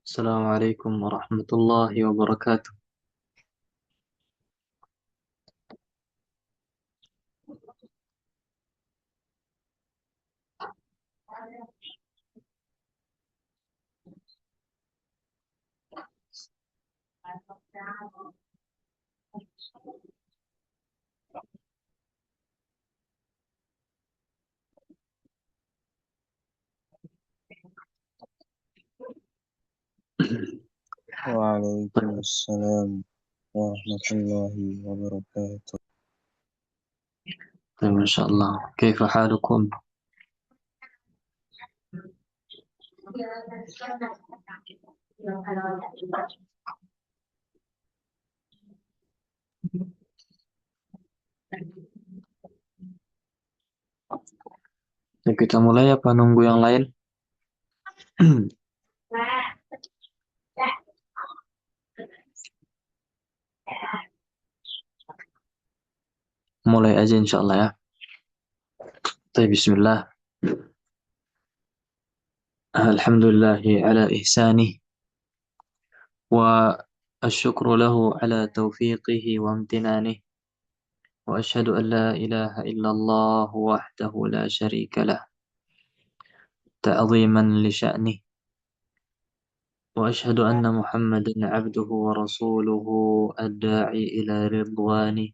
السلام عليكم ورحمة الله وبركاته. وعليكم السلام ورحمة الله وبركاته. طيب ما شاء الله، كيف حالكم؟ Ya, kita mulai apa nunggu yang lain? Mulai aja insya Allah ya. Baik, Bismillah. Alhamdulillahi ala ihsanih wa asyukru lahu ala taufiqihi wa amtinanihi wa ashhadu an la ilaha illallah wahdahu la syarika lah ta'ziman li sya'nih wa ashhadu anna Muhammadan abduhu wa rasuluhu ad-da'i ila ridwanih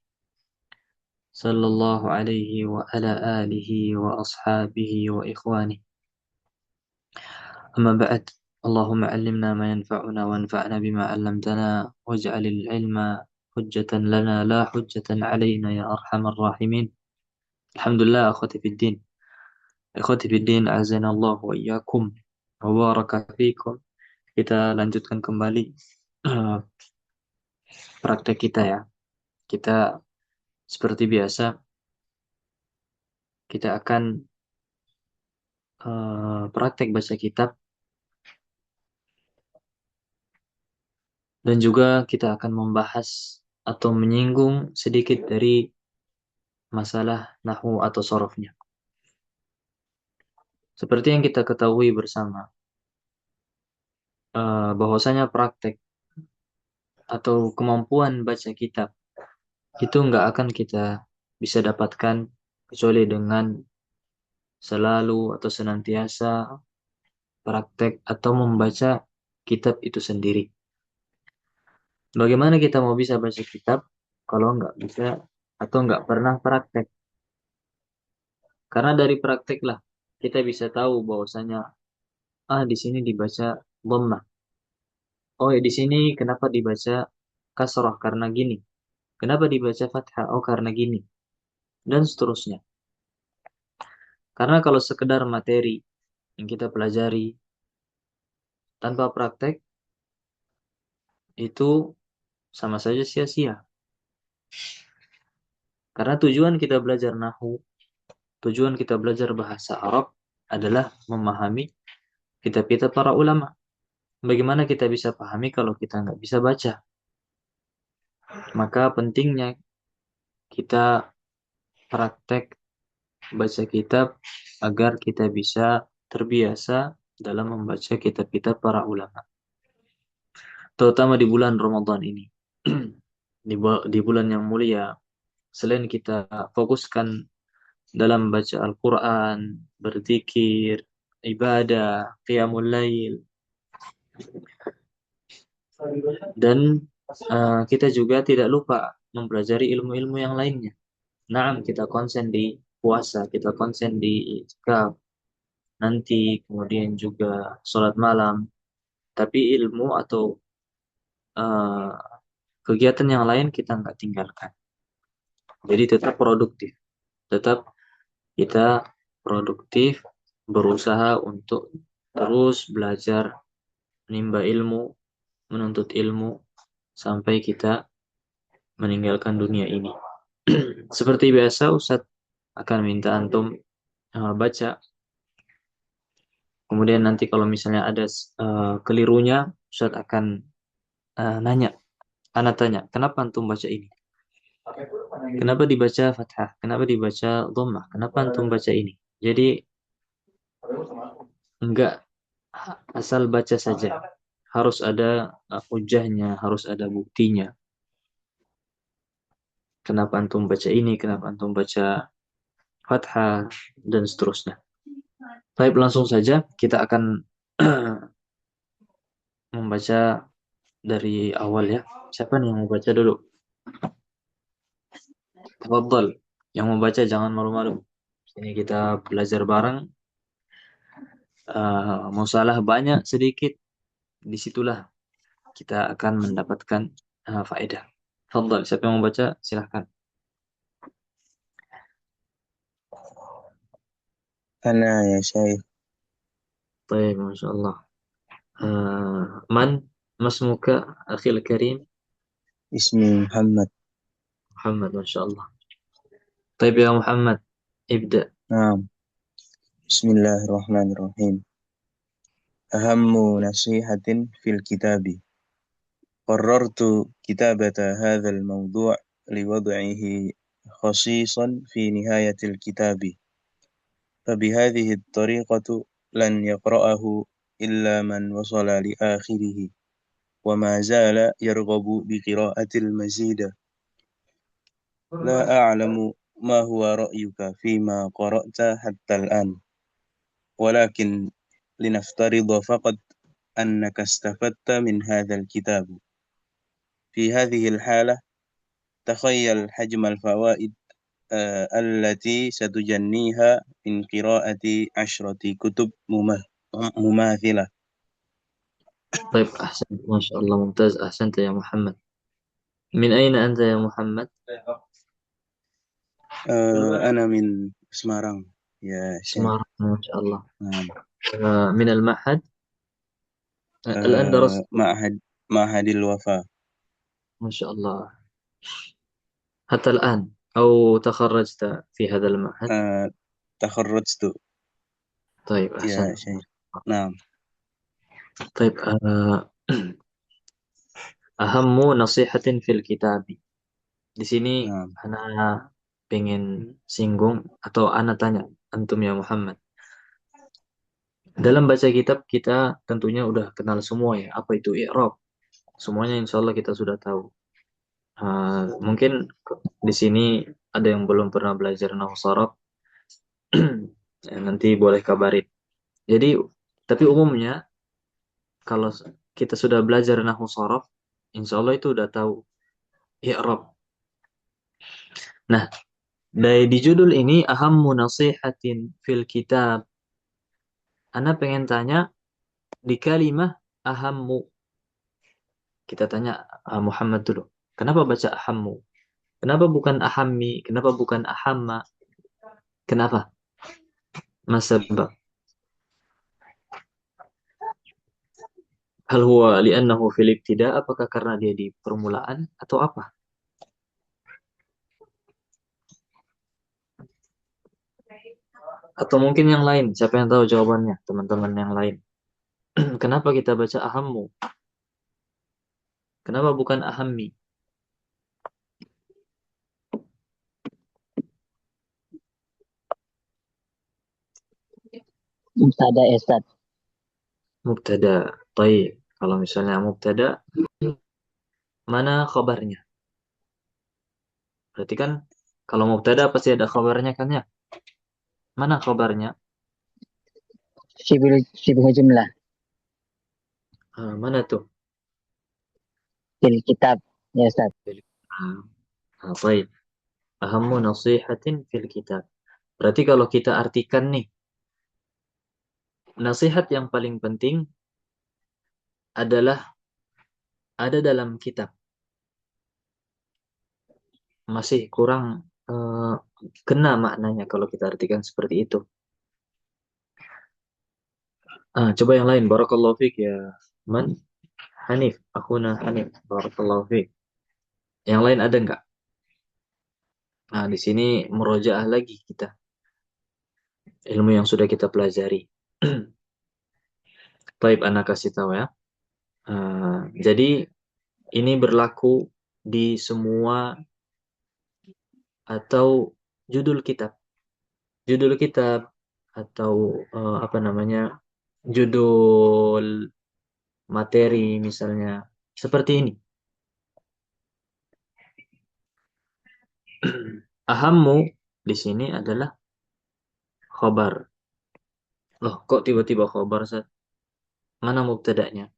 صلى الله عليه وعلى آله وأصحابه وإخوانه. أما بعد، اللهم علمنا ما ينفعنا وانفعنا بما علمتنا واجعل العلم حجة لنا لا حجة علينا يا أرحم الراحمين. الحمد لله. أخوتي في الدين أعزنا الله وإياكم وبارك فيكم. Kita lanjutkan kembali praktek kita ya. Kita seperti biasa, kita akan praktek baca kitab. Dan juga kita akan membahas atau menyinggung sedikit dari masalah nahwu atau sorofnya. Seperti yang kita ketahui bersama, bahwasanya praktek atau kemampuan baca kitab itu nggak akan kita bisa dapatkan kecuali dengan selalu atau senantiasa praktek atau membaca kitab itu sendiri. Bagaimana kita mau bisa baca kitab kalau nggak bisa atau nggak pernah praktek? Karena dari praktek lah kita bisa tahu bahwasanya di sini dibaca dhammah. Oh ya, di sini kenapa dibaca kasrah karena gini. Kenapa dibaca fathah? Oh karena gini. Dan seterusnya. Karena kalau sekedar materi yang kita pelajari tanpa praktek itu sama saja sia-sia. Karena tujuan kita belajar nahwu, tujuan kita belajar bahasa Arab adalah memahami kitab-kitab para ulama. Bagaimana kita bisa pahami kalau kita nggak bisa baca? Maka pentingnya kita praktek baca kitab agar kita bisa terbiasa dalam membaca kitab-kitab para ulama. Terutama di bulan Ramadan ini. Di bulan yang mulia, selain kita fokuskan dalam baca Al-Quran, berzikir, ibadah, qiyamul lail, dan kita juga tidak lupa mempelajari ilmu-ilmu yang lainnya. Nah, kita konsen di puasa, kita konsen di itikaf, nanti kemudian juga sholat malam. Tapi ilmu atau uh, kegiatan yang lain kita nggak tinggalkan. Jadi tetap produktif, tetap kita produktif, berusaha untuk terus belajar, menimba ilmu, menuntut ilmu sampai kita meninggalkan dunia ini. Seperti biasa, Ustadz akan minta antum baca. Kemudian nanti kalau misalnya ada kelirunya, Ustadz akan nanya. Anak tanya, kenapa antum baca ini? Kenapa dibaca fathah? Kenapa dibaca dhammah? Kenapa antum baca ini? Jadi enggak asal baca saja. harus ada hujahnya, harus ada buktinya. Kenapa antum baca ini, kenapa antum baca fathah, dan seterusnya. Baik, langsung saja kita akan membaca dari awal ya. Siapa nih yang mau baca dulu? Tafadhal. Yang mau baca jangan malu-malu. Ini kita belajar bareng. Mau salah banyak sedikit, disitulah kita akan mendapatkan faedah. Tafadhal, siapa yang mau baca? Silahkan. أنا يا شيخ. Baik, Masya Allah. Man, masmuka, akhil karim. اسمي محمد. Muhammad, Masya Allah. Baik ya Muhammad, ibda. نعم. بسم الله الرحمن الرحيم. أهم نصيحة في الكتاب. قررت كتابة هذا الموضوع لوضعه خصيصا في نهاية الكتاب، فبهذه الطريقة لن يقرأه إلا من وصل لآخره وما زال يرغب بقراءة المزيد. لا أعلم ما هو رأيك فيما قرأت حتى الآن، ولكن لنفترض فقط أنك استفدت من هذا الكتاب. في هذه الحالة تخيل حجم الفوائد التي ستجنيها من قراءة 10 كتب مماثلة. طيب أحسنت ما شاء الله ممتاز أحسنت يا محمد. من أين أنت يا محمد؟ أنا من سمارang يا شيخ. Semarang ما شاء الله. نعم. من المعهد. الآن درست. معهد معهد الوفاء. ما شاء الله. حتى الآن أو تخرجت في هذا المعهد؟ آه، تخرجت طيب يا أحسنت. شيخ. نعم. طيب أهم نصيحة في الكتاب. Di sini نعم. Ana pengen singgung atau Ana tanya antum ya Muhammad. Dalam baca kitab kita tentunya udah kenal semua ya apa itu i'rab. Semuanya insya Allah kita sudah tahu. Mungkin di sini ada yang belum pernah belajar nahwu sharaf, ya, nanti boleh kabarin. Jadi, tapi umumnya kalau kita sudah belajar nahwu sharaf, insya Allah itu udah tahu i'rab. Nah, dari di judul ini ahammu nasihatin fil kitab. Ana pengen tanya di kalimah ahammu. Kita tanya Muhammad dulu. Kenapa baca ahammu? Kenapa bukan ahammi? Kenapa bukan ahamma? Kenapa? Masa hal huwa li'annahu fil ibtida, apakah karena dia di permulaan atau apa? Atau mungkin yang lain, siapa yang tahu jawabannya? Teman-teman yang lain. Kenapa kita baca ahammu? Kenapa bukan ahammi? Mubtada Esat. Mubtada. Taib. Kalau misalnya mubtada, mana khabarnya? Berarti kan kalau mubtada pasti ada khabarnya kan ya? Mana khabarnya? Sibuk jumlah. Mana tuh? Fil kitab. Ya Esat. Taib. Ahammu nasihatin fil kitab. Berarti kalau kita artikan nih, nasihat yang paling penting adalah ada dalam kitab. Masih kurang eh, kena maknanya kalau kita artikan seperti itu. Coba yang lain. Barakallahu fiik ya. Man? Hanif. Akhuna Hanif. Barakallahu fiik. Yang lain ada nggak? Nah, di sini murojaah lagi kita. Ilmu yang sudah kita pelajari. Baik, anak kasih tahu ya. Jadi ini berlaku di semua atau judul kitab. Judul kitab atau apa namanya? Judul materi misalnya. Seperti ini. Ahammu di sini adalah khobar. Loh, kok tiba-tiba khobar, Ustaz? Mana mubtada'nya?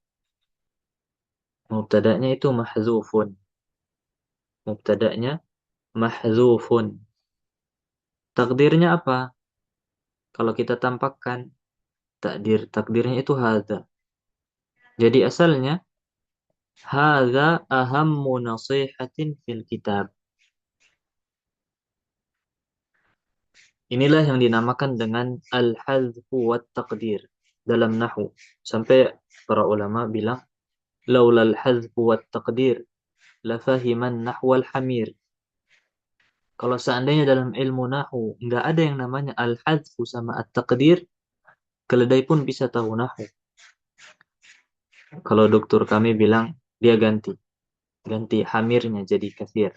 Mubtada'nya itu mahzufun. Mubtada'nya mahzufun. Takdirnya apa? Kalau kita tampakkan takdirnya itu hadza. Jadi asalnya hadza ahammu nasihatin fil kitab. Inilah yang dinamakan dengan al-hadzfu wat taqdir dalam nahwu. Sampai para ulama bilang laulal hadzfu wat taqdir la fahiman nahwal hamir. Kalau seandainya dalam ilmu nahwu nggak ada yang namanya al-hadzfu sama at-taqdir, keledai pun bisa tahu nahwu. Kalau dokter kami bilang dia ganti hamirnya jadi kathir.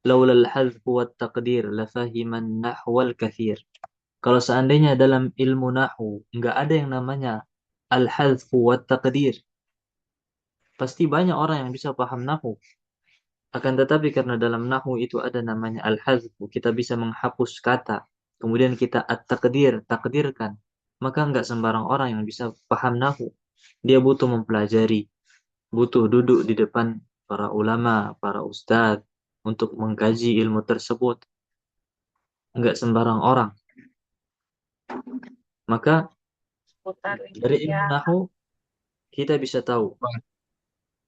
Laulal hadzfu wat taqdir la fahiman nahwal kathir. Kalau seandainya dalam ilmu nahwu nggak ada yang namanya al-hadzfu wat taqdir, pasti banyak orang yang bisa paham nahwu. Akan tetapi karena dalam nahwu itu ada namanya al-hadzfu, kita bisa menghapus kata, kemudian kita at-taqdir, takdirkan, maka nggak sembarang orang yang bisa paham nahwu. Dia butuh mempelajari, butuh duduk di depan para ulama, para ustadz untuk mengkaji ilmu tersebut. Nggak sembarang orang. Maka dari ilmu nahwu kita bisa tahu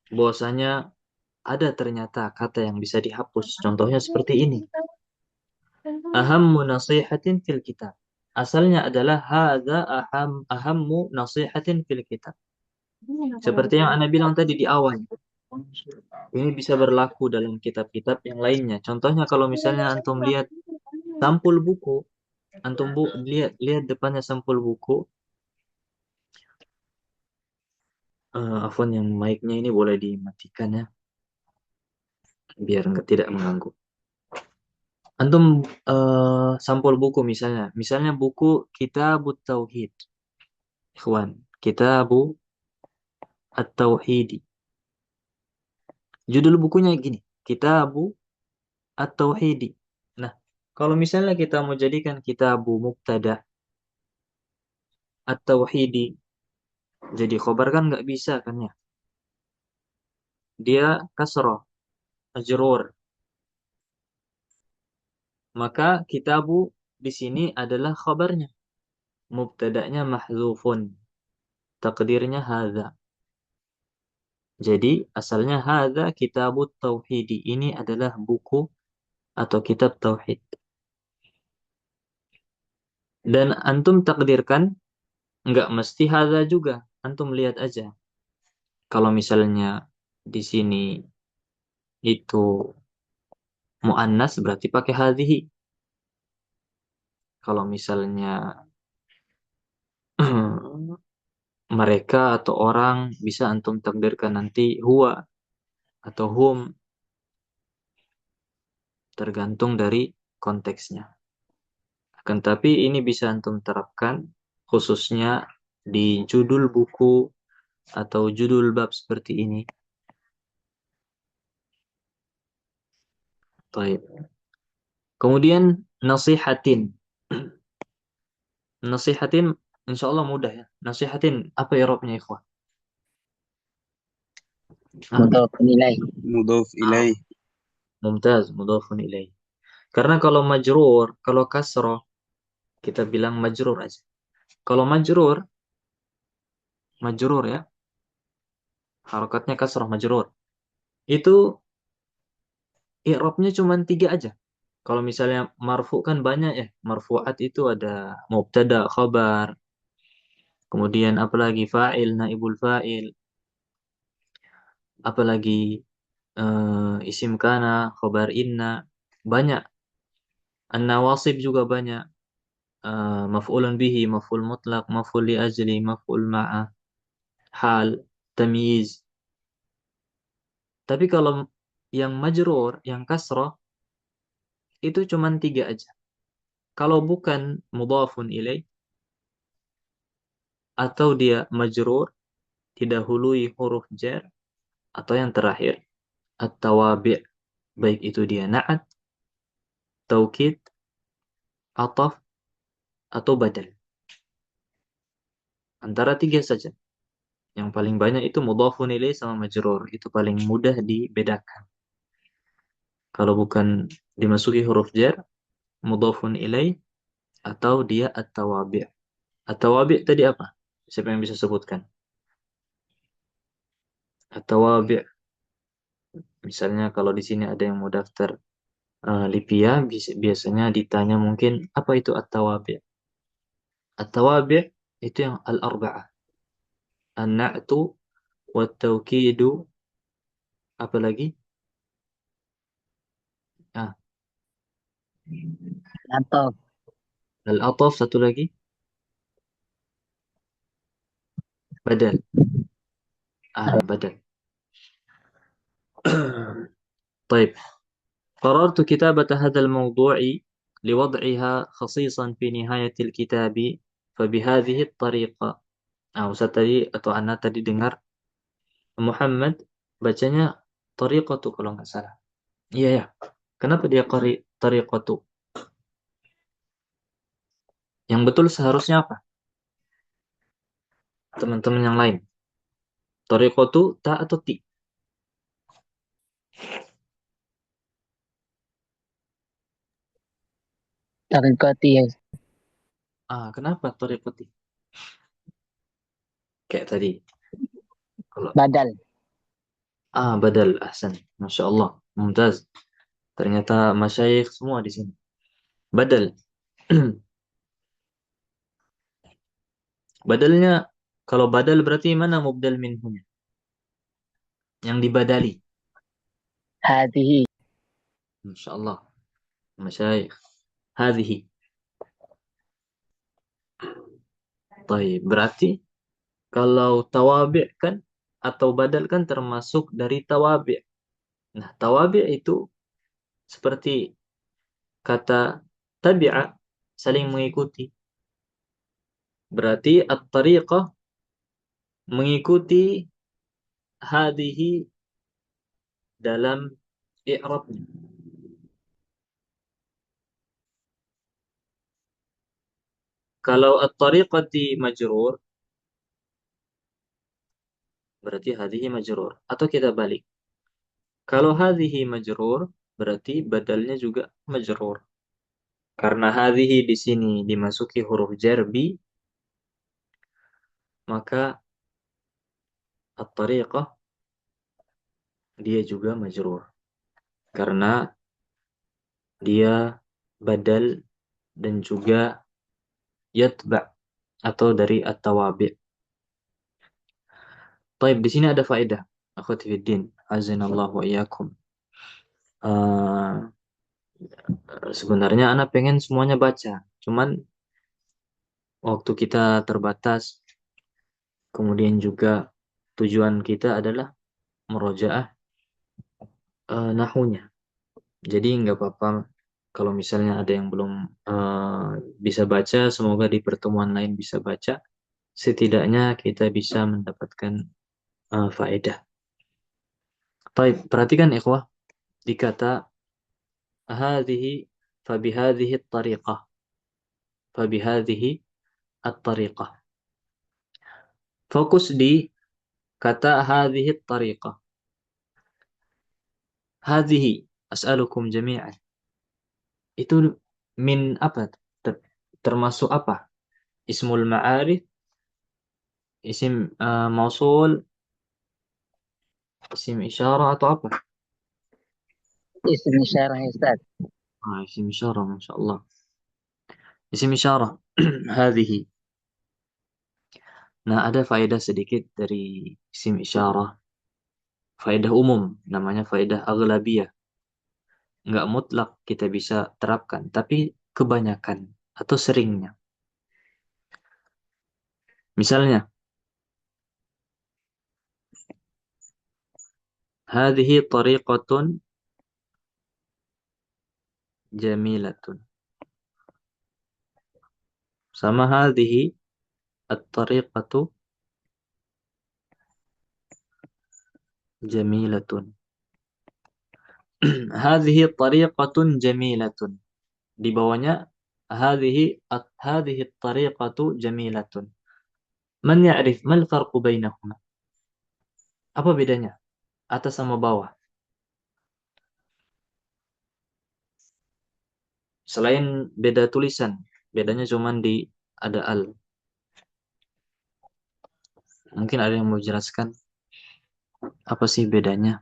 bahwasanya ada ternyata kata yang bisa dihapus. Contohnya seperti ini. Ahammu nasihatin fil kitab. Asalnya adalah hadza ahammu nasihatin fil kitab. Seperti yang Anda bilang tadi di awal. Ini bisa berlaku dalam kitab-kitab yang lainnya. Contohnya kalau misalnya antum lihat sampul buku, lihat depannya sampul buku. Afwan, yang mic-nya ini boleh dimatikan ya, biar tidak mengganggu. Antum sampul buku misalnya buku Kitabut Tauhid. Ikhwan, Kitabu At-Tauhidi. Judul bukunya gini, Kitabu At-Tauhidi. Nah, kalau misalnya kita mau jadikan Kitabu Mubtada At-Tauhidi jadi khobar kan nggak bisa kan ya? Dia kasroh, majrur. Maka Kitabu di sini adalah khobarnya. Mubtada'nya mahzufun. Takdirnya hadza. Jadi asalnya hadza Kitabut Tauhidi. Ini adalah buku atau kitab tauhid. Dan antum takdirkan nggak mesti hadza juga. Antum lihat aja. Kalau misalnya di sini itu muannas berarti pakai hadhihi. Kalau misalnya mereka atau orang bisa antum takdirkan nanti huwa atau hum, tergantung dari konteksnya. Akan tapi ini bisa antum terapkan khususnya di judul buku atau judul bab seperti ini. Baik. Kemudian nasihatin. Nasihatin insya Allah mudah ya. Nasihatin apa i'rabnya ikhwan? Mudhafun ilaih. مضاف إليه. Mumtaz, mudhafun ilaih. Karena kalau majrur, kalau kasroh, kita bilang majrur aja. Kalau majrur ya, harokatnya kasroh majrur. Itu i'rabnya cuma 3 aja. Kalau misalnya marfu kan banyak ya. Marfu'at itu ada mubtada, khabar, kemudian apalagi fa'il, naibul fa'il, apalagi isim kana, khabar inna, banyak. An-nawasib juga banyak. Maf'ulun bihi, maf'ul mutlak, maf'ul li ajli, maf'ul ma'a, hal, tamyiz. Tapi kalau yang majrur, yang kasrah, itu cuma 3 aja. Kalau bukan mudhafun ilaih atau dia majrur, didahului huruf jar atau yang terakhir at-tawabi', baik itu dia na'at, taukid, ataf, atau badal. Antara tiga saja. Yang paling banyak itu mudhafun ilaih sama majrur. Itu paling mudah dibedakan. Kalau bukan dimasuki huruf jar, mudhafun ilaih, atau dia at-tawabi'. At-tawabi' tadi apa? Siapa yang bisa sebutkan? At-tawabi'. Misalnya kalau di sini ada yang mau daftar Lipia, biasanya ditanya mungkin apa itu at-tawabi'. At-tawabi' itu yang al-arba'ah. An-na'tu, wat-tawkidu, apa lagi? Ah, Atau al-ataf, satu lagi. Badal. Badal. طيب قررت كتابة هذا الموضوع لوضعها خصيصا في نهاية الكتاب فبهذه الطريقة. Ustaz tadi atau Ana tadi dengar Muhammad bacanya tariqatu kalau nggak salah. Iya ya. Kenapa dia tariqatu? Yang betul seharusnya apa? Teman-teman yang lain. Tariqatu ta atau ti? tarikati Kenapa tariqati? Kayak tadi. Kalau badal. badal ahsan. Masya Allah. Mumtaz. Ternyata masyayikh semua di sini. Badal. Badalnya, kalau badal berarti mana mubdal minhunya? Yang dibadali. Hadhihi. Masya Allah. Masyayikh. Hadhihi. Baik, berarti kalau tawabi' kan atau badal kan termasuk dari tawabi'. Nah, tawabi' itu seperti kata tabi'a, saling mengikuti. Berarti at-tariqah mengikuti hadhihi dalam i'rabnya. Kalau at-tariqati majrur, berarti hadhihi majrur. Atau kita balik. Kalau hadhihi majrur, berarti badalnya juga majrur. Karena hadhihi di sini dimasuki huruf jarbi, maka at-tariqah dia juga majrur. Karena dia badal dan juga yatba' atau dari at-tawabi'. Taib, di sini ada faedah. Akhwati fiddin, azinallahu wa iyyakum. Uh, Sebenarnya anak pengen semuanya baca, cuman waktu kita terbatas, kemudian juga tujuan kita adalah murojaah nahunya. Jadi nggak apa-apa kalau misalnya ada yang belum bisa baca, semoga di pertemuan lain bisa baca. Setidaknya kita bisa mendapatkan faedah. Baik, perhatikan ikhwah, dikata hadhihi fabihadhihi at-tariqah. Fabihadhihi at-tariqah. Fokus di kata hadhihi at-tariqah. Hadhihi, as'alukum jami'an. Itu min apa? Termasuk apa? Ismul ma'arif, isim mausul, isim isyarah atau apa? Isim isyarah ya Ustaz. Isim isyarah, Masya Allah. Isim isyarah. Hadhihi. Nah, ada faedah sedikit dari isim isyarah. Faedah umum, namanya faedah aghlabiyah. Nggak mutlak kita bisa terapkan, tapi kebanyakan atau seringnya. Misalnya, hadhihi tariqatun jamilatun. Sama hadhihi at-tariqatu jamilatun. Hadhihi tariqatun jamilatun. Di bawahnya hadhihi tariqatu jamilatun. Man ya'rif mal farqu bainahuma? Apa bedanya atas sama bawah? Selain beda tulisan, bedanya cuman di ada al. Mungkin ada yang mau jelaskan apa sih bedanya?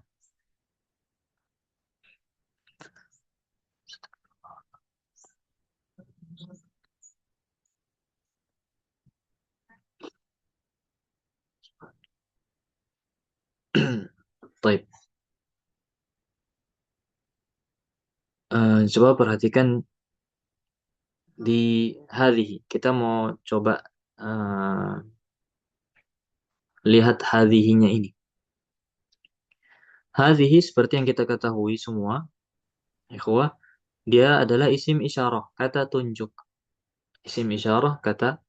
Baik. Coba perhatikan di hadhihi. Kita mau coba eh, lihat hadhihinya ini. Hadhihi seperti yang kita ketahui semua, ikhwah, dia adalah isim isyarah, kata tunjuk. Isim isyarah, kata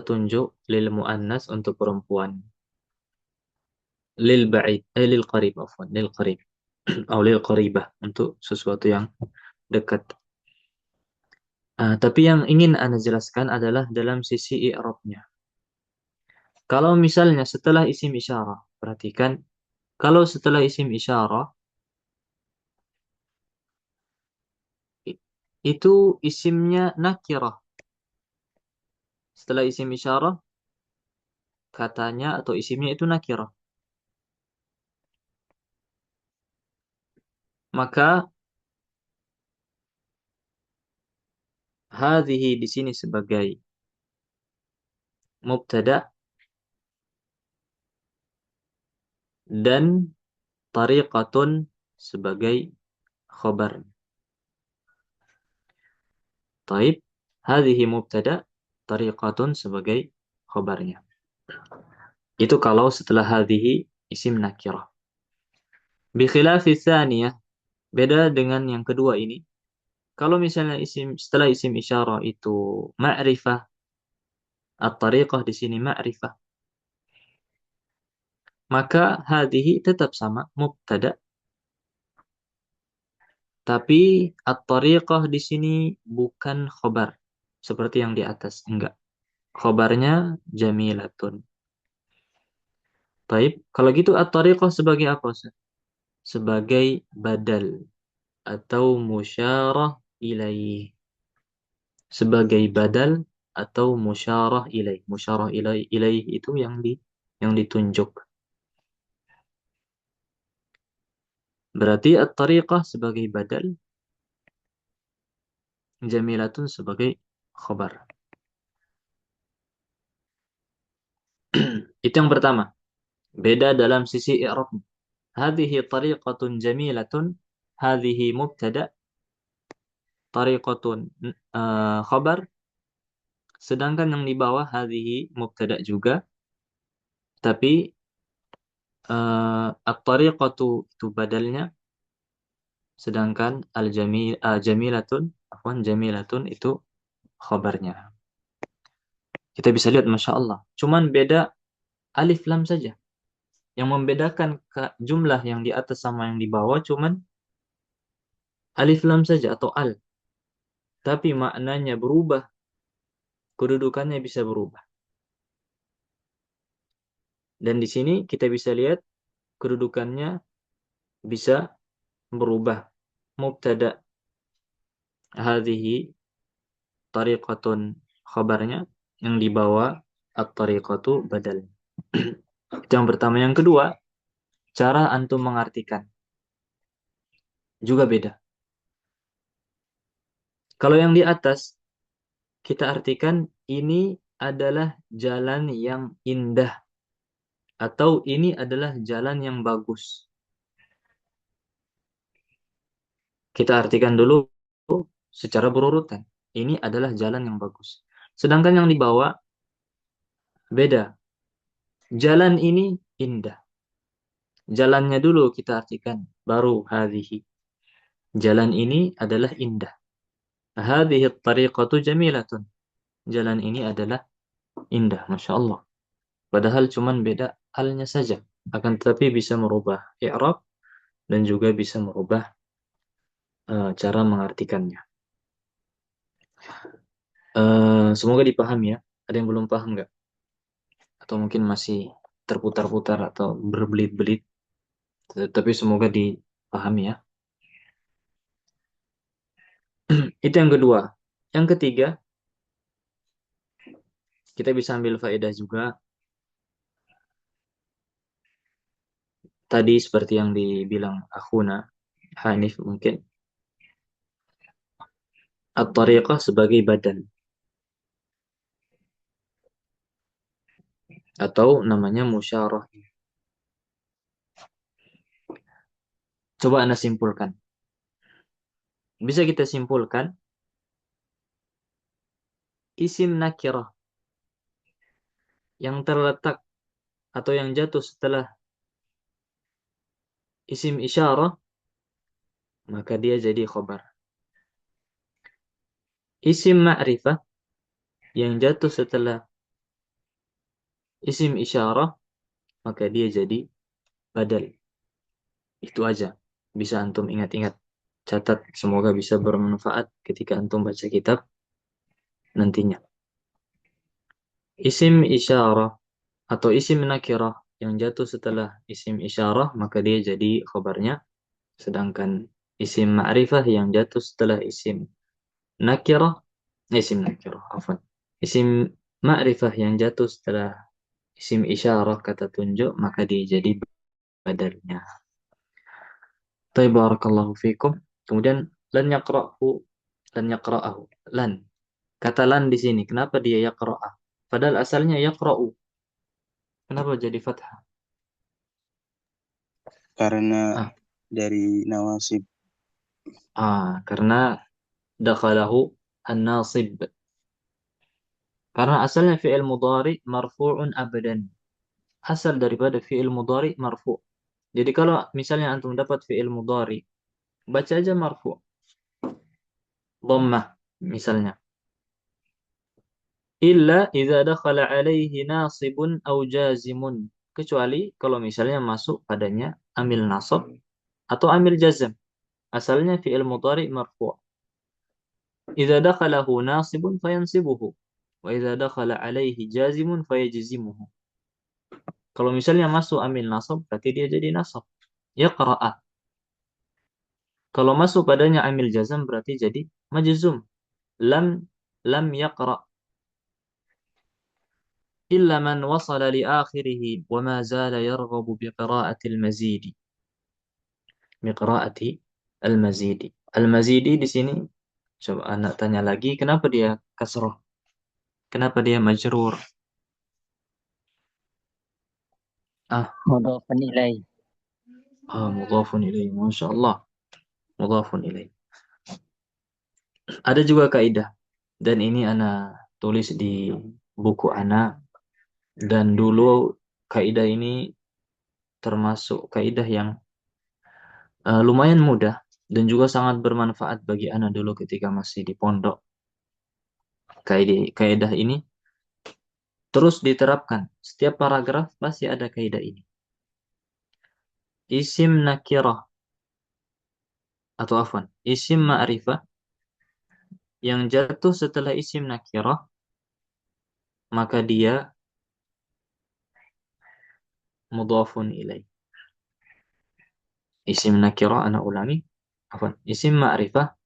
tunjuk lil muannas untuk perempuan. Lil ba'id, lil qarib, afwan, lil qarib. Atau lil qaribah, untuk sesuatu yang dekat. Tapi yang ingin Anda jelaskan adalah dalam sisi i'rabnya. Kalau misalnya setelah isim isyarah, perhatikan, kalau setelah isim isyarah, itu isimnya nakirah. Setelah isim isyarah, katanya atau isimnya itu nakirah. Maka hadhihi di sini sebagai mubtada dan tariqatun sebagai khabar. Taib, hadhihi mubtada, tariqatun sebagai khabarnya. Itu kalau setelah hadhihi isim nakirah. Bikhilafi tsaniyah, beda dengan yang kedua ini. Kalau misalnya setelah isim isyarah itu ma'rifah, at-tariqah di sini ma'rifah, maka hadhihi tetap sama mubtada, tapi at-tariqah di sini bukan khobar seperti yang di atas, enggak. Khobarnya jamilatun. Taib, kalau gitu at-tariqah sebagai apa, Ustaz? Sebagai badal atau musyarah ilaih. Sebagai badal atau musyarah ilaih. Musyarah ilaih itu yang ditunjuk. Berarti at-tariqah sebagai badal, jamilatun sebagai khobar. Itu yang pertama. Beda dalam sisi i'rab. Hadhihi tariqatun jamilatun, hadhihi mubtada, tariqatun khabar, sedangkan yang di bawah hadhihi mubtada juga, tapi at-tariqatu itu badalnya, sedangkan jamilatun, afwan, jamilatun itu khabarnya. Kita bisa lihat, Masya Allah. Cuman beda alif lam saja. Yang membedakan jumlah yang di atas sama yang di bawah cuman alif lam saja atau al. Tapi maknanya berubah. Kedudukannya bisa berubah. Dan di sini kita bisa lihat kedudukannya bisa berubah. Mubtada hadhihi tariqatun khabarnya, yang dibawa at-tariqatu badal. Itu yang pertama. Yang kedua, cara antum mengartikan juga beda. Kalau yang di atas kita artikan ini adalah jalan yang indah atau ini adalah jalan yang bagus. Kita artikan dulu secara berurutan. Ini adalah jalan yang bagus. Sedangkan yang di bawah beda. Jalan ini indah. Jalannya dulu kita artikan, baru hadhihi. Jalan ini adalah indah. Hadhihi tariqatu jamilatun. Jalan ini adalah indah, Masya Allah. Padahal cuman beda halnya saja. akan tetapi bisa merubah i'rab dan juga bisa merubah cara mengartikannya. Semoga dipahami ya. Ada yang belum paham nggak? Atau mungkin masih terputar-putar atau berbelit-belit? Tapi semoga dipahami ya. Itu yang kedua. Yang ketiga, kita bisa ambil faedah juga. Tadi seperti yang dibilang Akhuna, Hanif mungkin. At-tariqah sebagai badan. Atau namanya musyarah. Coba Anda simpulkan. Bisa kita simpulkan, isim nakirah yang terletak atau yang jatuh setelah isim isyarah, maka dia jadi khobar. Isim ma'rifah yang jatuh setelah isim isyarah, maka dia jadi badal. Itu aja. Bisa antum ingat-ingat. Catat, semoga bisa bermanfaat ketika antum baca kitab nantinya. Isim isyarah atau isim nakirah yang jatuh setelah isim isyarah, maka dia jadi khabarnya. Sedangkan isim ma'rifah yang jatuh setelah nakirah, isim nakirah, afwan. Isim ma'rifah yang jatuh setelah isim isyarah kata tunjuk, maka dia jadi badalnya. Taib barakallahu fikum. Kemudian lan yaqra'hu, lan yaqra'ahu. Lan. Kata lan di sini, kenapa dia yaqra'ah? Padahal asalnya yaqra'u. Kenapa jadi fathah? Karena Ah, dari nawasib. karena dakhalahu an-nasib. Karena asalnya fi'il mudhari marfu'un abadan. Asal daripada fi'il mudhari marfu'. Jadi kalau misalnya antum dapat fi'il mudhari, baca aja marfu'. Dhammah misalnya. Illa idza dakhala alaihi nasibun au jazimun. Kecuali kalau misalnya masuk padanya amil nasab atau amil jazm. Asalnya fi'il mudhari marfu'. Idza dakhalahu nasibun fayansibuhu. Wa idza dakhala alaihi jazimun fayajzimuhu. Kalau misalnya masuk amil nasab, berarti dia jadi nasab. Yaqra'a. Kalau masuk padanya amil jazm, berarti jadi majzum. Lam lam yaqra. إلا من وصل لآخره وما زال يرغب بقراءة المزيد بقراءة المزيد المزيد di sini coba anak tanya lagi kenapa dia kasroh kenapa dia majrur مضاف إليه. mudhafun ilaih masya Allah mudhafun ilaih ada juga kaidah dan ini ana tulis di buku ana dan dulu kaidah ini termasuk kaidah yang lumayan mudah dan juga sangat bermanfaat bagi anak dulu ketika masih di pondok. Kaidah ini terus diterapkan. Setiap paragraf pasti ada kaidah ini. Isim nakirah atau afwan, isim ma'rifah yang jatuh setelah isim nakirah maka dia mudhafun ilaih. Isim nakirah ana ulangi, afwan, isim ma'rifah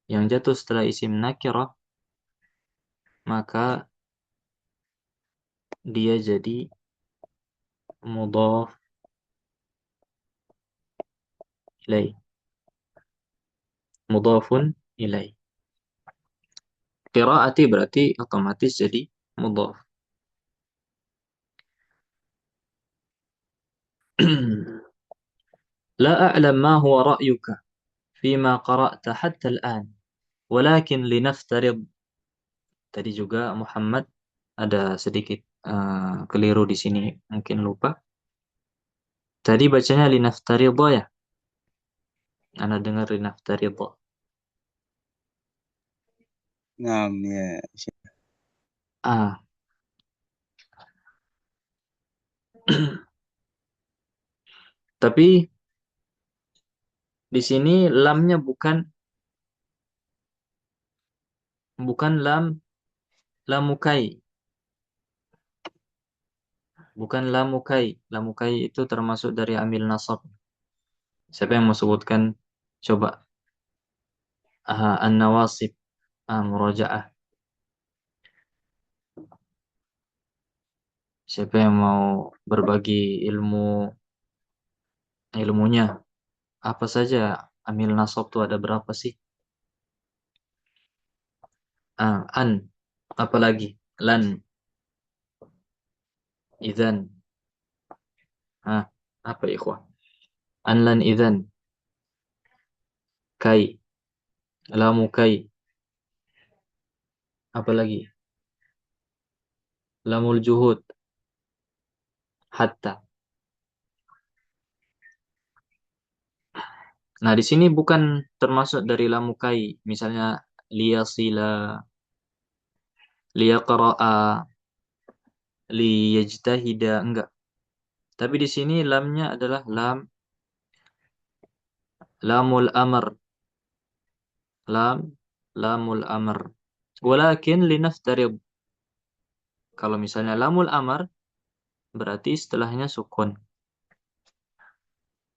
yang jatuh setelah isim nakirah maka dia jadi mudhaf ilaih. Mudhafun ilaih. Qiraati berarti otomatis jadi mudhaf. لا أعلم ما هو رأيك فيما قرأت حتى الآن ولكن لنفترض tadi juga Muhammad ada sedikit keliru di sini mungkin lupa tadi bacanya linaftaridha ya Anda dengar linaftaridha Naam, ya. ah Tapi di sini lamnya bukan lamukai, bukan lamukai. Lamukai itu termasuk dari amil nasab. Siapa yang mau sebutkan? Coba. An-nawasib. Murajaah. Siapa yang mau berbagi ilmunya? Apa saja amil nasab itu ada berapa sih? An. Apa lagi? Lan. Idzan. Apa ikhwah? An lan idzan. Kai. Lamu kai. Apa lagi? Lamul juhud. Hatta. Nah, di sini bukan termasuk dari lamukai. Misalnya liyasila, liyaqra'a, liyajtahida, enggak. Tapi di sini lamnya adalah lamul amr, lamul amr. Walakin linaftarid. Kalau misalnya lamul amr berarti setelahnya sukun.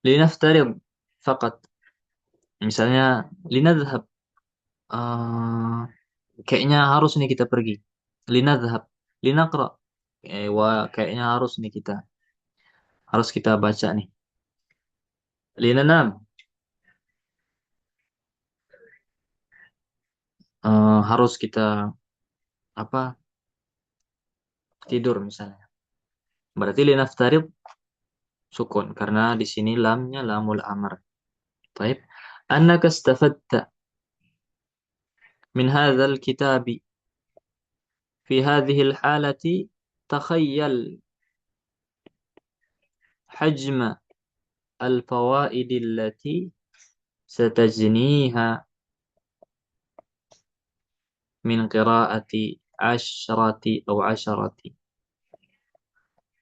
Linaftarid fakat. Misalnya linadhhab. eh Kayaknya harus nih kita pergi. Linadhhab, linaqra. Kayaknya harus nih harus kita baca nih. Linanam, harus kita apa? Tidur misalnya. Berarti linaftarib sukun karena di sini lamnya lamul amr. Baik. Annaka istafadta min hadzal kitabi fi hadhihi al-halati takhayyal hajma al-fawaid allati satajniha min qira'ati asharati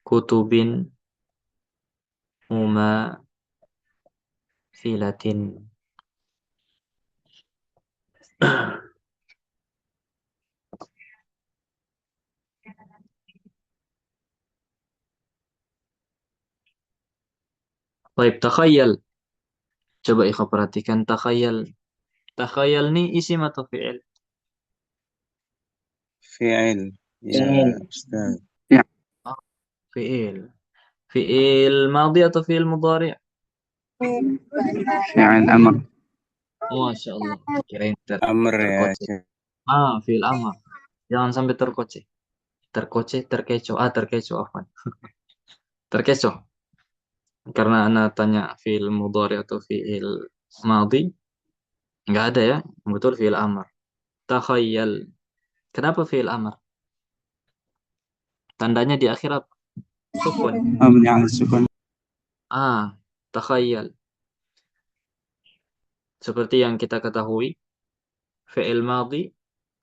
kutubin mumathilatin. Baik, takhayyal. Coba ikhwan perhatikan takhayyal. Takhayyal ni isim atau fi'il? فعل يا فعل. أستاذ. Ah, fi'il. Fi'il madhi atau fi'il mudhari'? فعل أمر. Masya Allah. Kirain أمر يا terkocek. شيخ. Fi'il amr. Jangan sampai terkocek. Terkecoh. Terkecoh. Afwan. Terkecoh. Karena anak tanya fi'il mudhari atau fi'il madhi. Nggak ada ya. Betul fi'il amr. Takhayyal. Kenapa fi'il amr? Tandanya di akhir apa? Sukun. مبني على السكون. Takhayyal. Seperti yang kita ketahui, fi'il madhi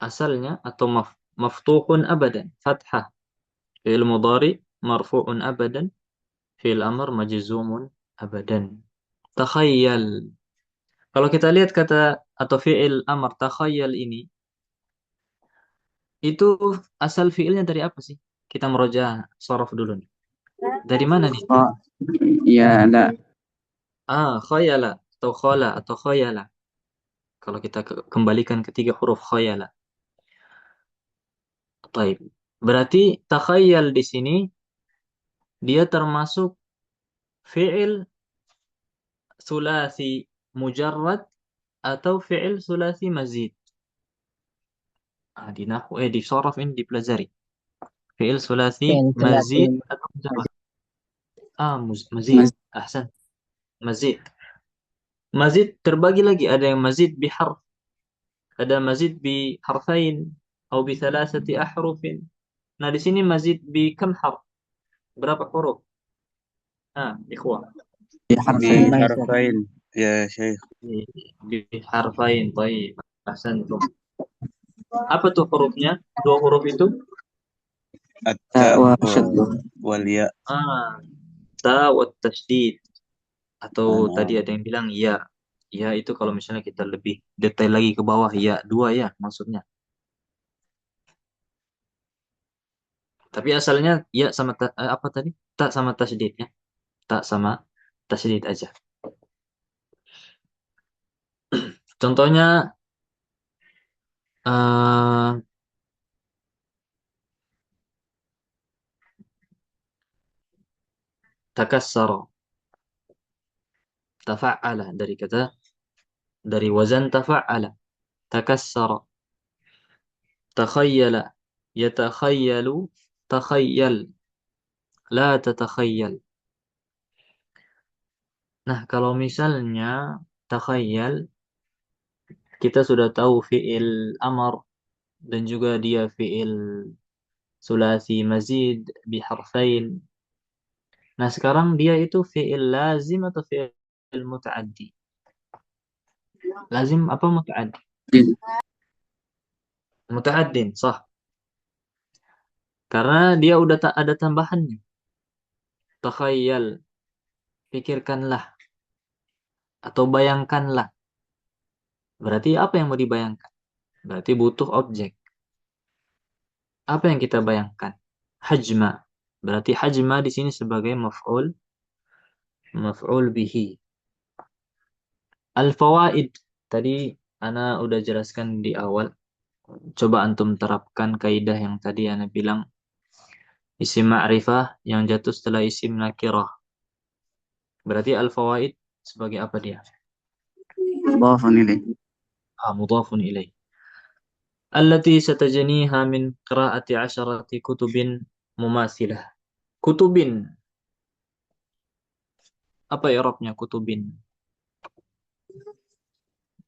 asalnya atau maftuhun abadan, fathah. Fi'il mudhari marfu'un abadan, fi'il amr majzumun abadan. Takhayyal. Kalau kita lihat kata atau fi'il amr takhayyal ini, itu asal fi'ilnya dari apa sih? Kita meroja sorof dulu nih. Dari mana nih? يا لا. Khayala atau khala atau khayala. Kalau kita kembalikan ketiga huruf khayala. Baik. Berarti takhayyal di sini dia termasuk fi'il sulasi mujarrad atau fi'il sulasi mazid. Di sorof ini dipelajari. Fi'il sulasi فعل mazid ثلاثي atau mujarrad. Mazid. Ahsan. Mazid. Mazid terbagi lagi. Ada yang mazid biharf. Ada mazid bi harfain. Atau bi thalathati ahrufin. Nah, di sini mazid bi kam harf? Berapa huruf? Ikhwah. بحرفين. ما يزال. بحرفين يا شيخ. Biharfain. Baik. Ahsantum. Apa tuh hurufnya? Dua huruf itu? التاء وشد. والياء. Ta wa tasdid. Atau tadi نعم. ada yang bilang ya. Ya itu kalau misalnya kita lebih detail lagi ke bawah, ya dua ya maksudnya. Tapi asalnya ya sama apa tadi? Tak sama tasydid ya. Tak sama tasydid aja. Contohnya eh takassara, tafa'ala dari wazan tafa'ala, takassara, takhayyala, yatakhayyalu, takhayyal, la tatakhayyal. Nah, kalau misalnya takhayyal, kita sudah tahu fi'il amar dan juga dia fi'il sulasi mazid biharfain. Nah, sekarang dia itu fi'il lazim atau fi'il muta'addi? Lazim apa muta'addi? Muta'addin, sah. Karena dia udah tak ada tambahannya. Takhayyal, pikirkanlah atau bayangkanlah. Berarti apa yang mau dibayangkan? Berarti butuh objek. Apa yang kita bayangkan? Hajma. Berarti hajma di sini sebagai maf'ul bihi. Al-fawaid. Tadi ana udah jelaskan di awal. Coba antum terapkan kaidah yang tadi ana bilang. Isim ma'rifah yang jatuh setelah isim nakirah. Berarti al-fawaid sebagai apa dia? مضاف إليه. Mudhafun ilaih. Allati satajniha min qira'ati 'asharati kutubin mumathilah. Kutubin. Apa i'rabnya kutubin?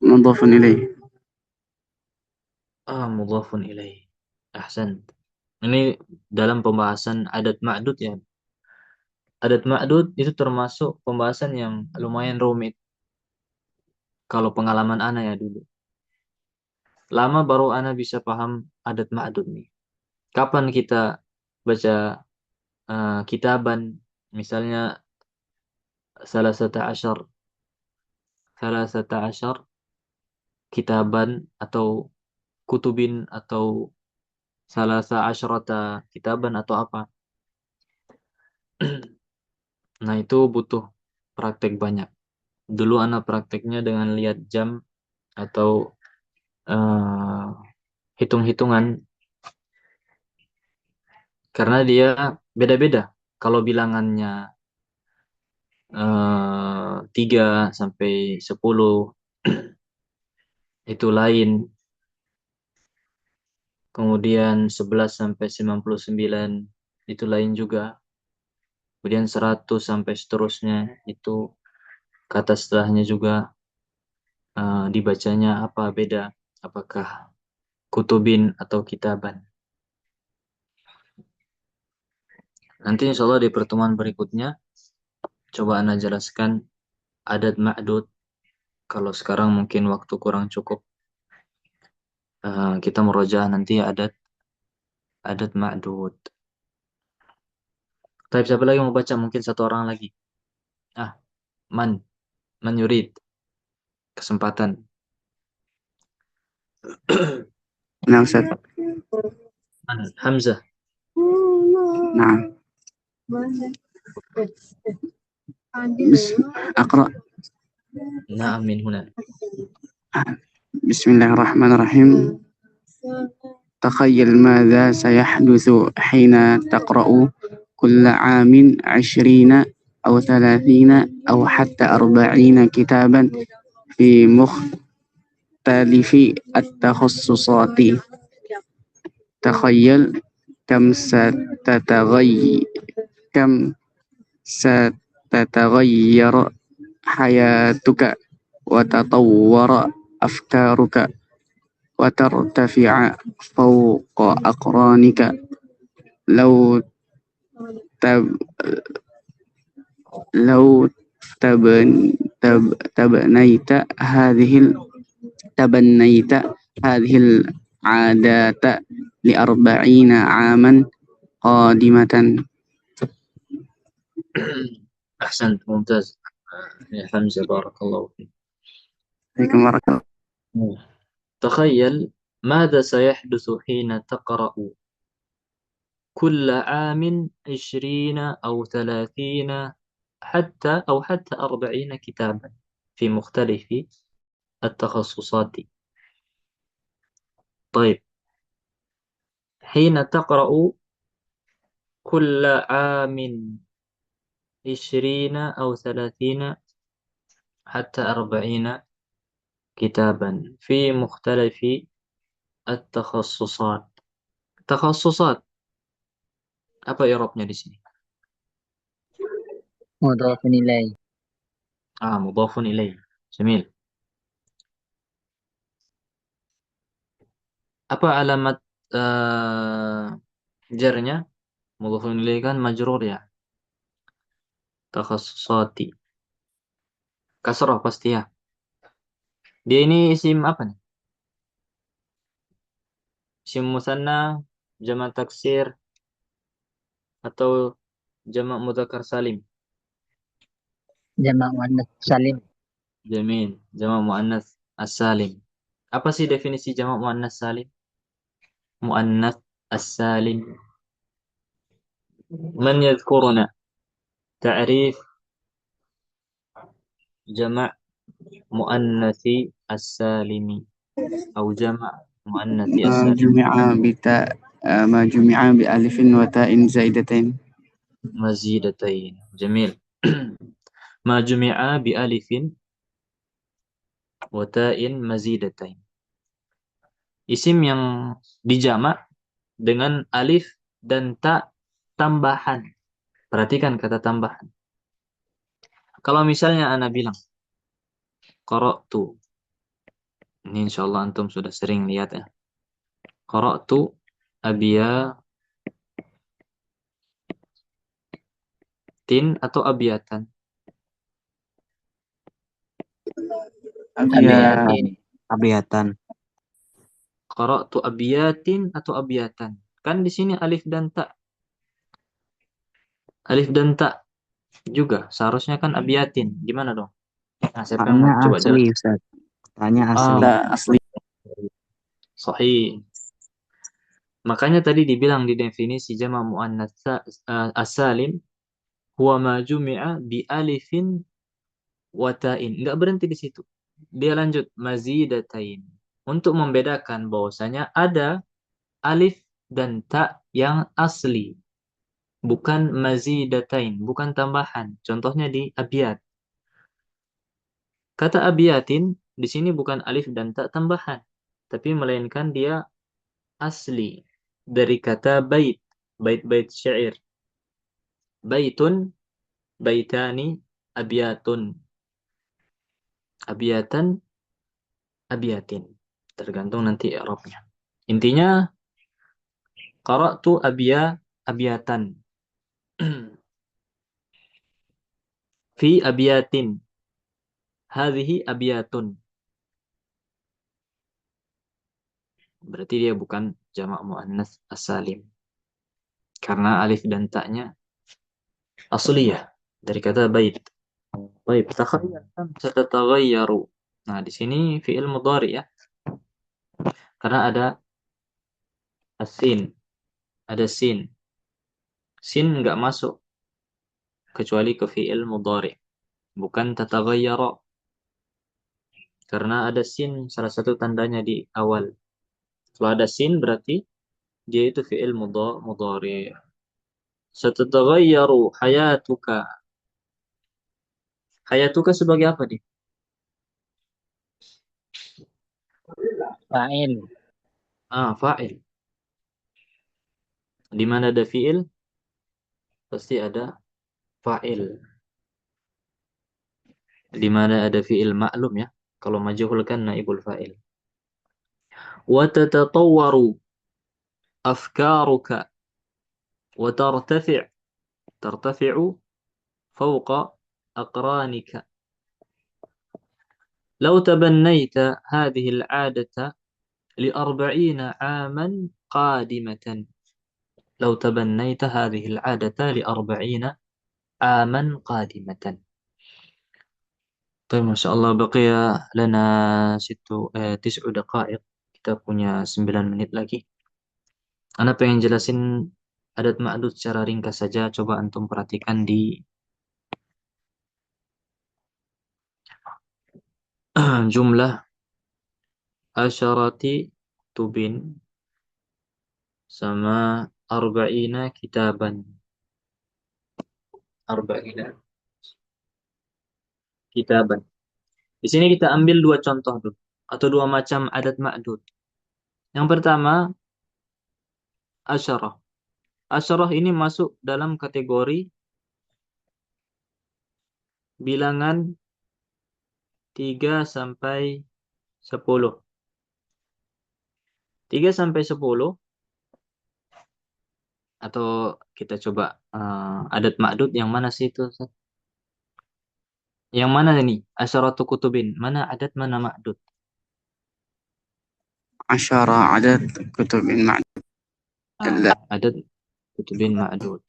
مضاف إليه. Mudhafun ilaih. Ahsan. Ini dalam pembahasan adat ma'dud ya. Adat ma'dud itu termasuk pembahasan yang lumayan rumit. Kalau pengalaman ana ya dulu. Lama baru ana bisa paham adat ma'dud nih. Kapan kita baca kitaban, misalnya salasata asyar, salasata asyar kitaban atau kutubin atau salasa asyarata kitaban atau apa. Nah, itu butuh praktek banyak. Dulu anak prakteknya dengan lihat jam atau eh, hitung-hitungan karena dia beda-beda. Kalau bilangannya 3 sampai 10 itu lain. Kemudian 11 sampai 99 itu lain juga. Kemudian 100 sampai seterusnya itu kata setelahnya juga dibacanya apa beda. Apakah kutubin atau kitaban. Nanti insya Allah di pertemuan berikutnya coba Anda jelaskan adat ma'dud. Kalau sekarang mungkin waktu kurang cukup. Kita merojaah nanti adat ma'dud. Tapi siapa lagi mau baca? Mungkin satu orang lagi. Ah, man. Man yurid. Kesempatan. نعم أستاذ. Man. Hamzah. نعم. أقرأ. Na'am min huna. بسم الله الرحمن الرحيم. تخيل ماذا سيحدث حين تقرأ كل عام 20 أو 30 أو حتى 40 كتابا في مختلف التخصصات. تخيل كم ستتغير حياتك وتطور أفكارك وترتفع فوق أقرانك لو تب لو تبنيت تبنيت هذه العادات ل40 عاما قادمة. Ahsan, mumtaz. يا حمزة بارك الله فيك. فيكم بارك الله. تخيل ماذا سيحدث حين تقرأ كل عام 20 أو 30 حتى 40 كتابا في مختلف التخصصات. طيب، حين تقرأ كل عام 20 أو 30 حتى 40 كتابا في مختلف التخصصات. تخصصات apa i'rabnya di sini? مضاف إليه. مضاف إليه. جميل. Apa alamat jarnya? Mudhaf ilaih kan majrur ya. Takhasusati. Kasrah pasti ya. Dia ini isim apa nih? Isim musanna, jamak taksir, atau jamak mudzakkar salim? Jamak muannas salim. Jamil. Jamak muannas as-salim. Apa sih definisi jamak muannas salim? Muannas as-salim. Man yadhkuruna ta'rif jamak muannasi as-salimi atau jamak muannasi as-salim. جمع بتاء ما جمع بألف وتاء زائدتين. مزيدتين. جميل. ما جمع بألف وتاء مزيدتين. Isim yang dijamak dengan alif dan ta tambahan. Perhatikan kata tambahan. Kalau misalnya ana bilang qara'tu. Ini insyaallah antum sudah sering lihat ya. Qara'tu abiyatin atau abiyatan. Abiyatin. Abiatan. Qara'tu abiyatin atau abiyatan. Kan di sini alif dan ta. Alif dan ta juga seharusnya kan abiyatin. Gimana dong? Nah, siapa yang Tanya mau coba asli jelas? Ustaz. Tanya Ah, asli. Asli. sahih. Makanya tadi dibilang di definisi jama' muannats as-salim huwa ma jumi'a bi alifin wa ta'in. Enggak berhenti di situ. Dia lanjut mazidatain. Untuk membedakan bahwasanya ada alif dan ta yang asli, bukan mazidatain, bukan tambahan. Contohnya di abiyat. Kata abiyatin di sini bukan alif dan ta tambahan, tapi melainkan dia asli dari kata bait, bait-bait syair. Baitun, baitani, abiyatun. Abiyatan, abiyatin. Tergantung nanti i'rabnya. Intinya qara'tu abiyatan. Fi abiyatin. Hadhihi abiyatun. Berarti dia bukan jamak muannas as-salim. Karena alif dan ta-nya asliyah dari kata bait. Baik, takhayyal kan satataghayyaru. Nah, di sini fi'il mudhari ya. Karena ada asin, ada sin. Sin nggak masuk kecuali ke fi'il mudhari. Bukan tataghayyara. Karena ada sin salah satu tandanya di awal. Kalau ada sin berarti dia itu fi'il mudhari. Satataghayyaru hayatuka. Hayatuka sebagai apa dia? Fa'il. Fa'il. Di mana ada fi'il pasti ada fa'il. Di mana ada fi'il maklum ya. Kalau majhul kan naibul fa'il. Wa tatatawwaru afkaruka wa tartafi'u fawqa aqranika. لو تبنيت هذه العادة ل40 عاما قادمة. لو تبنيت هذه العادة ل40 عاما قادمة. Tapi Masya Allah baqiya lana tis'u daqaiq. Kita punya 9 menit lagi. Ana pengen jelasin adat ma'dud secara ringkas saja. Coba antum perhatikan di jumlah asyarati tubin sama arba'ina kitaban. Arba'ina kitaban. Di sini kita ambil dua contoh dulu. Atau dua macam adat ma'dud. Yang pertama, asyarah. Asyarah ini masuk dalam kategori bilangan 3 sampai 10. 3 sampai 10 atau kita coba adat ma'dud yang mana sih itu, Ustaz? Yang mana ini? Asyaratu kutubin. Mana adat, mana ma'dud? 10 عدد كتب معدودة. Adat kutubin ma'dud.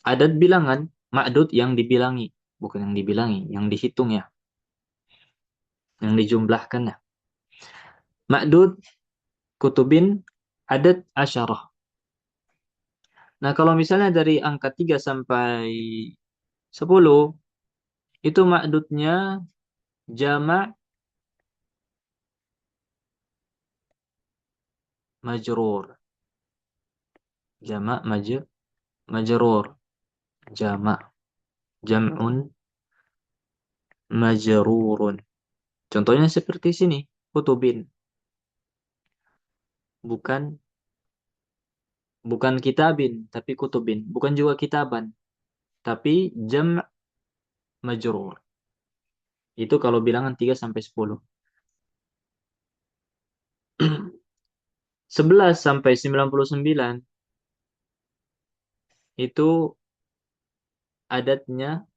Adat bilangan ma'dud yang dibilangi, bukan yang dibilangi, yang dihitung ya, yang dijumlahkan ya. Ma'dud kutubin adat asyarah. Nah, kalau misalnya dari angka 3 sampai 10 itu ma'dudnya jama' majrur. Jama' majrur. Jama' jam'un majrurun. Contohnya seperti sini, kutubin. Bukan bukan kitabin, tapi kutubin. Bukan juga kitaban, tapi jam' majrur. Itu kalau bilangan 3 sampai 10. 11 sampai 99 itu adatnya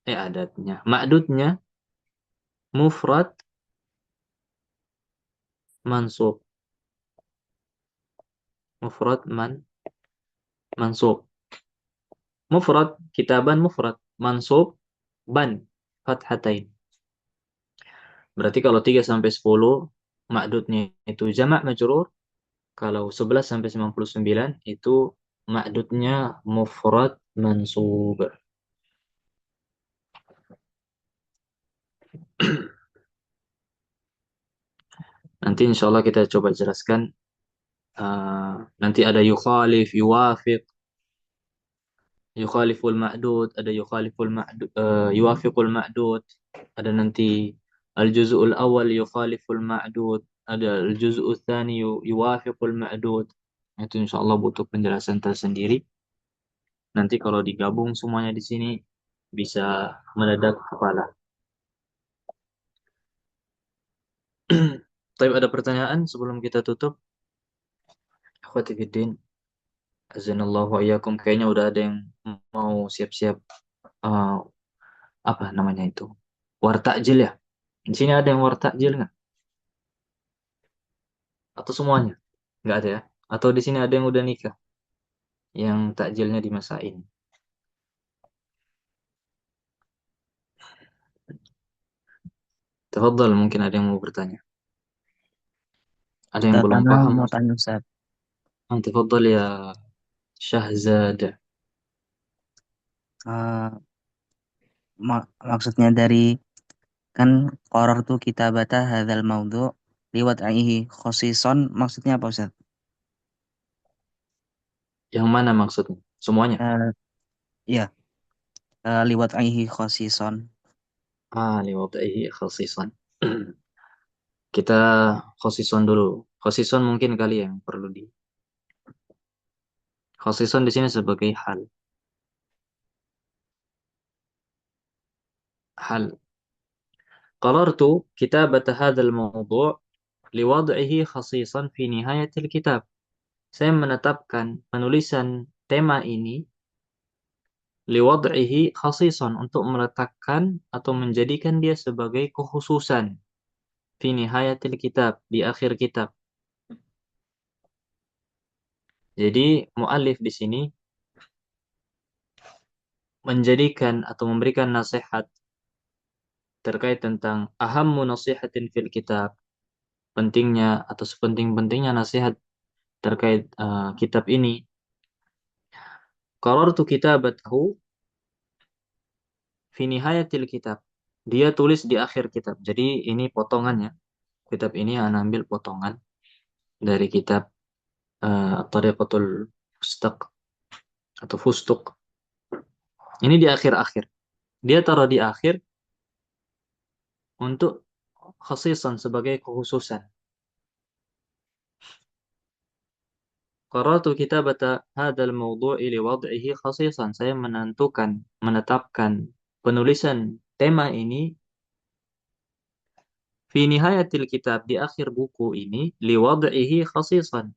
adatnya, ma'dudnya mufrad mansub. Mufrad mansub. Mufrad kitaban mufrad, mansub ban fathatain. Berarti kalau 3 sampai 10 ma'dudnya itu jamak majrur, kalau 11 sampai 99 itu ma'dudnya mufrad mansub. Nanti insya Allah kita coba jelaskan. Nanti ada yukhalif, yuwafiq, yukhaliful ma'dud, ada yukhaliful ma'dud, yuwafiqul ma'dud, ada nanti al-juz'ul awal yukhaliful ma'dud, ada al-juz'ul tsani yuwafiqul ma'dud. Itu insya Allah butuh penjelasan tersendiri. Nanti kalau digabung semuanya di sini bisa meledak kepala. Tapi ada pertanyaan sebelum kita tutup? Akhwati fiddin, azanallahu wa iyyakum, kayaknya udah ada yang mau siap-siap eh, apa namanya itu? Wartakjil ya? Di sini ada yang wartakjil nggak? Atau semuanya? Nggak ada ya? Atau di sini ada yang udah nikah? Yang takjilnya dimasain. Tafadhal, mungkin ada yang mau bertanya. Ada yang belum Pertama paham? mau tanya Ustaz, Tafadhal ya Syahzada. eh, maksudnya dari kan qoror tuh kita baca hadzal maudhu liwat aihi khosison maksudnya apa Ustaz? Yang mana maksudnya? Semuanya? Eh, ya, liwat aihi khosison. Liwadaihi khasisan. Kita khasison dulu. Khasison mungkin kali yang perlu di. Khasison di sini sebagai hal. Hal. Qarartu kitabata hadzal mawdu' liwad'ihi khasisan fi nihayatil kitab. Saya menetapkan penulisan tema ini liwad'ihi khasisan untuk meletakkan atau menjadikan dia sebagai kekhususan fi nihayatil kitab, di akhir kitab. Jadi muallif di sini menjadikan atau memberikan nasihat terkait tentang ahammu nasihatin fil kitab, pentingnya atau sepenting-pentingnya nasihat terkait kitab ini. Qarartu kitabatahu fi nihayatil kitab. Dia tulis di akhir kitab. Jadi ini potongannya. Kitab ini Ana ambil potongan dari kitab Tariqatul Fustaq atau Fustuk. Ini di akhir-akhir. Dia taruh di akhir untuk khasisan sebagai kekhususan. Qaratu kitabata hadzal mawdu'i li wad'ihi khasisan. Saya menetapkan penulisan tema ini fi nihayatil kitab, di akhir buku ini, li wad'ihi khasisan,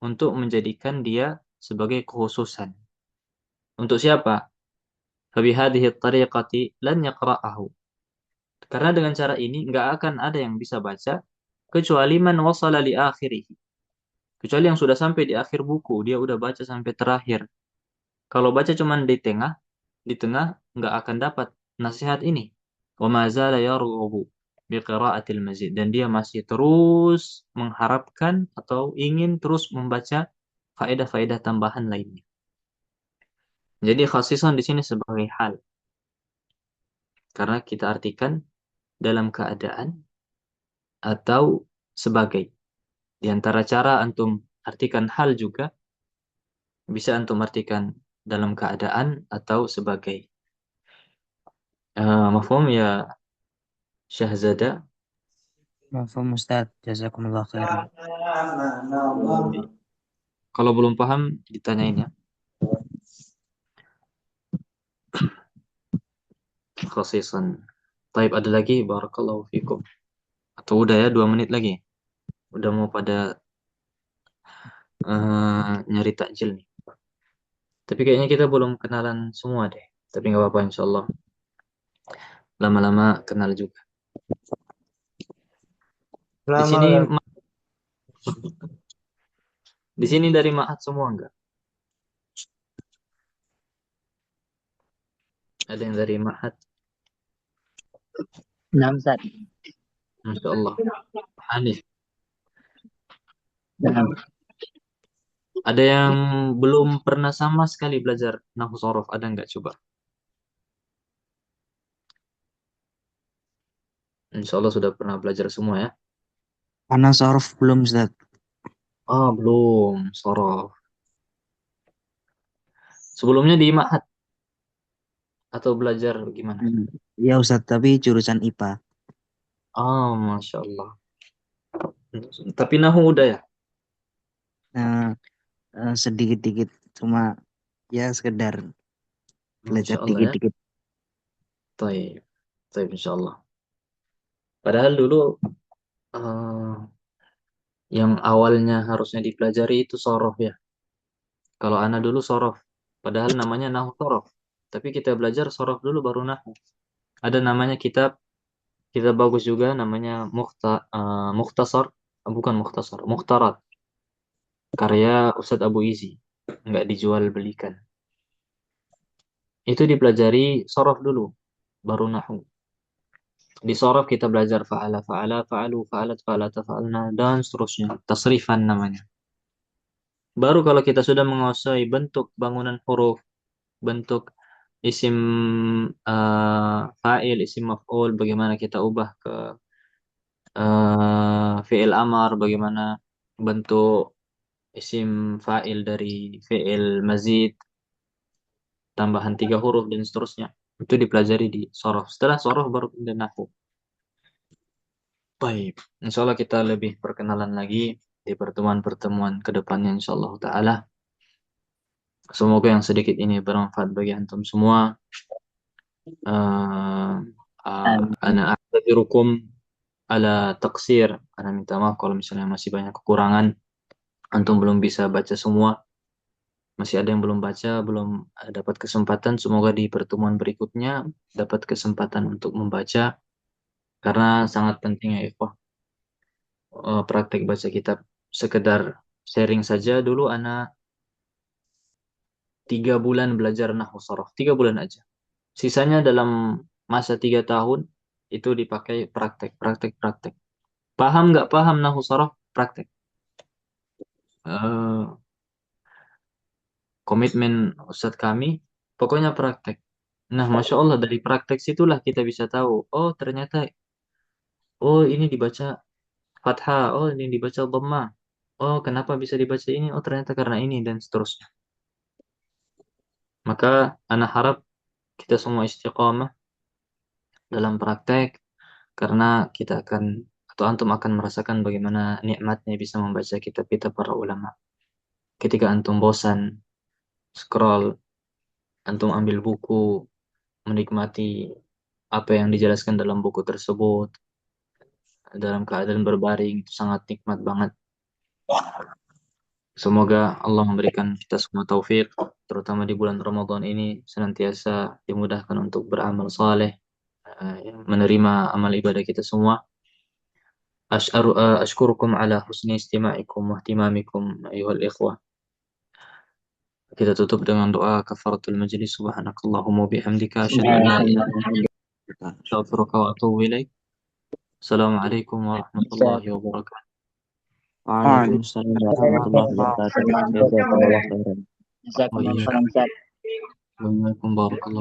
untuk menjadikan dia sebagai kekhususan. Untuk siapa? Fabi hadhihi tariqati lan yaqra'ahu. Karena dengan cara ini nggak akan ada yang bisa baca kecuali man wasala li akhirih. Kecuali yang sudah sampai di akhir buku, dia udah baca sampai terakhir. Kalau baca cuman di tengah nggak akan dapat nasihat ini. Wa ma zala yarghabu bi qira'atil mazid, dan dia masih terus mengharapkan atau ingin terus membaca faedah-faedah tambahan lainnya. Jadi khasisan di sini sebagai hal, karena kita artikan dalam keadaan atau sebagai. Di antara cara antum artikan hal juga bisa antum artikan dalam keadaan atau sebagai. Mafhum ya Syahzada? Mafhum Ustaz, jazakumullah khairan. Kalau belum paham ditanyain ya. Khasisan. Taib, ada lagi? Barakallahu fikum. Atau udah ya, 2 menit lagi? Udah mau pada nyari takjil nih. Tapi kayaknya kita belum kenalan semua deh. Tapi nggak apa-apa, insya Allah. Lama-lama kenal juga. Di sini, di sini dari Ma'had semua enggak? Ada yang dari Ma'had? Nah, Ustaz. Masya Allah. Hanif. Nah, Ada yang belum pernah sama sekali belajar Nahwu Shorof? Ada nggak coba? Insya Allah sudah pernah belajar semua ya. Ana sorof belum Ustaz. Oh, belum. Shorof. Sebelumnya di Ma'had atau belajar gimana? Ya Ustaz, tapi jurusan IPA. Oh, Masya Allah. Tapi Nahu udah ya? Nah, sedikit-dikit, cuma ya sekedar belajar Masya Allah ya. dikit-dikit. Taib. Taib, Insya Allah. Padahal dulu eh, yang awalnya harusnya dipelajari itu sorof ya. Kalau anak dulu sorof. Padahal namanya Nahu sorof. Tapi kita belajar sorof dulu baru Nahu. Ada namanya kitab. Kitab bagus juga namanya Mukhtasar. Bukan Mukhtasar. Mukhtarat. Karya Ustadz Abu Izi. Nggak dijual belikan. Itu dipelajari sorof dulu. Baru Nahu. Di sorof kita belajar fa'ala, fa'ala, fa'alu, fa'alat, fa'alata, fa'alna, dan seterusnya. Tasrifan namanya. Baru kalau kita sudah menguasai bentuk bangunan huruf, bentuk isim fa'il, isim maf'ul, bagaimana kita ubah ke fi'il amar, bagaimana bentuk isim fa'il dari fi'il mazid, tambahan 3 huruf, dan seterusnya. Itu dipelajari di sorof. Setelah sorof baru pindah nahwu. Baik, insya Allah kita lebih perkenalan lagi di pertemuan-pertemuan ke depannya, insya Allah Ta'ala. Semoga yang sedikit ini bermanfaat bagi antum semua. Ana a'tadzirukum ala taksir. Ana minta maaf kalau misalnya masih banyak kekurangan. Antum belum bisa baca semua. Masih ada yang belum baca, belum dapat kesempatan. Semoga di pertemuan berikutnya dapat kesempatan untuk membaca. Karena sangat penting ya, Ikhwah. Praktek baca kitab. Sekedar sharing saja dulu, Ana 3 bulan belajar nahwu sorof, 3 bulan aja. Sisanya dalam masa 3 tahun itu dipakai praktek, praktek, praktek. Paham nggak paham nahu sorof? Praktek. Eh, Komitmen Ustadz kami, pokoknya praktek. Nah, Masya Allah, dari praktek situlah kita bisa tahu, oh ternyata, oh ini dibaca fathah, oh ini dibaca dhammah, oh kenapa bisa dibaca ini, oh ternyata karena ini, dan seterusnya. Maka, anak harap kita semua istiqamah dalam praktek, karena kita akan, atau antum akan merasakan bagaimana nikmatnya bisa membaca kitab-kitab para ulama. Ketika antum bosan, scroll, antum ambil buku, menikmati apa yang dijelaskan dalam buku tersebut dalam keadaan berbaring itu sangat nikmat banget. Semoga Allah memberikan kita semua taufik, terutama di bulan Ramadan ini senantiasa dimudahkan untuk beramal saleh, menerima amal ibadah kita semua. Ashkurukum ala husni istima'ikum wa ihtimamikum ayuhal ikhwah. Kita tutup dengan doa kafaratul majlis. Subhanakallahumma bihamdika asyhadu an la ilaha illa anta astaghfiruka wa atubu ilaik. Assalamualaikum warahmatullahi wabarakatuh. Waalaikumsalam warahmatullahi wabarakatuh. Jazakumullah khairan. Oh iya, Jazakumullah khairan, Ustaz. Waalaikumsalam warahmatullahi wabarakatuh.